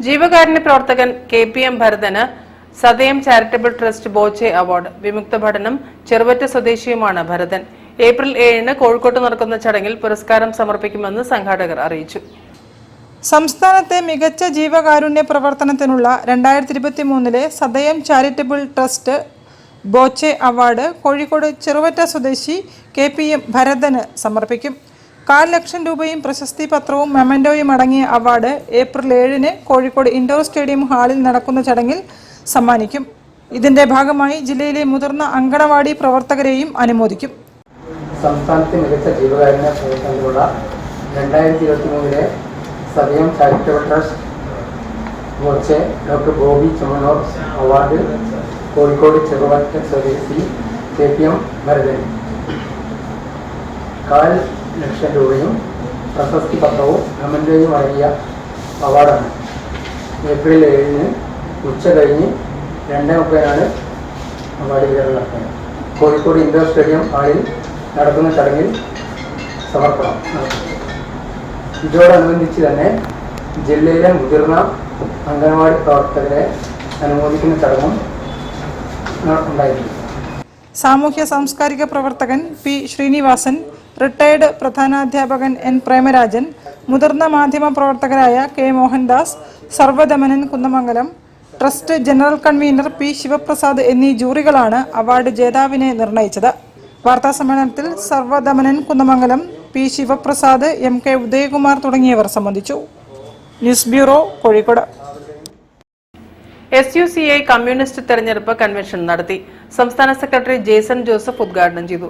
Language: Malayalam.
ജീവകാരുണ്യ പ്രവർത്തകൻ KPM ഭരതന് സദയം ചാരിറ്റബിൾ ട്രസ്റ്റ് ബോച്ചെ അവാർഡ്. വിമുക്ത ഭടനും ചെറുവറ്റ സ്വദേശിയുമാണ് ഭരതൻ. ഏപ്രിൽ 7-ന് കോഴിക്കോട്ട് നടക്കുന്ന ചടങ്ങിൽ പുരസ്കാരം സമർപ്പിക്കുമെന്ന് സംഘാടകർ അറിയിച്ചു. സംസ്ഥാനത്തെ മികച്ച ജീവകാരുണ്യ പ്രവർത്തനത്തിനുള്ള 2023 Sadayam charitable trust Boche award Kozhikode Cheruvatta സ്വദേശി KPM ഭരതന് സമർപ്പിക്കും. 1,00,000 ലക്ഷം രൂപയും പ്രശസ്തി പത്രവും മെമന്റോയും അടങ്ങിയ അവാർഡ് ഏപ്രിൽ 7-ന് കോഴിക്കോട് ഇൻഡോർ സ്റ്റേഡിയം ഹാളിൽ നടക്കുന്ന ചടങ്ങിൽ സമ്മാനിക്കും. ഇതിന്റെ ഭാഗമായി ജില്ലയിലെ മുതിർന്ന അങ്കണവാടി പ്രവർത്തകരെയും അനുമോദിക്കും. സംസ്ഥാനത്തെ മികച്ച ജീവകാരുണ്യ പ്രവർത്തനത്തിനുള്ള 2023 Sadayam charitable trust Boche doctor Boby Chemmanur award Kozhikode Cheruvatta സ്വദേശി KPM ഭരതൻ. 1,00,000 ലക്ഷം രൂപയും പ്രശസ്തി പത്രവും മെമന്റോയും അടങ്ങിയ അവാർഡാണ്. ഏപ്രിൽ 7-ന് ഉച്ച കഴിഞ്ഞ് 2:30 അവാർഡ് വിതരണം നടത്തുന്നത്. കോഴിക്കോട് ഇൻഡോർ സ്റ്റേഡിയം ഹാളിൽ നടക്കുന്ന ചടങ്ങിൽ സമർപ്പണം നടത്തും. ഇതോടനുബന്ധിച്ച് തന്നെ ജില്ലയിലെ മുതിർന്ന അംഗനവാടി പ്രവർത്തകരെ അനുമോദിക്കുന്ന ചടങ്ങും ഉണ്ടായിരുന്നു. സാമൂഹ്യ സാംസ്കാരിക പ്രവർത്തകൻ P. ശ്രീനിവാസൻ, റിട്ടയർഡ് പ്രധാനാധ്യാപകൻ N. പ്രേമരാജൻ, മുതിർന്ന മാധ്യമ പ്രവർത്തകരായ K. Mohandas, Sarvadamanan Kunnamangalam, trust general convener P. Sivaprasad എന്നീ ജൂറികളാണ് അവാർഡ് ജേതാവിനെ നിർണയിച്ചത്. വാർത്താസമ്മേളനത്തിൽ Sarvadamanan Kunnamangalam, P. Sivaprasad, M. K. Udayakumar തുടങ്ങിയവർ സംബന്ധിച്ചു. News bureau, Kozhikode. SUCI communist തെരഞ്ഞെടുപ്പ് കൺവെൻഷൻ നടത്തി. സംസ്ഥാന സെക്രട്ടറി ജേസൺ ജോസഫ് ഉദ്ഘാടനം ചെയ്തു.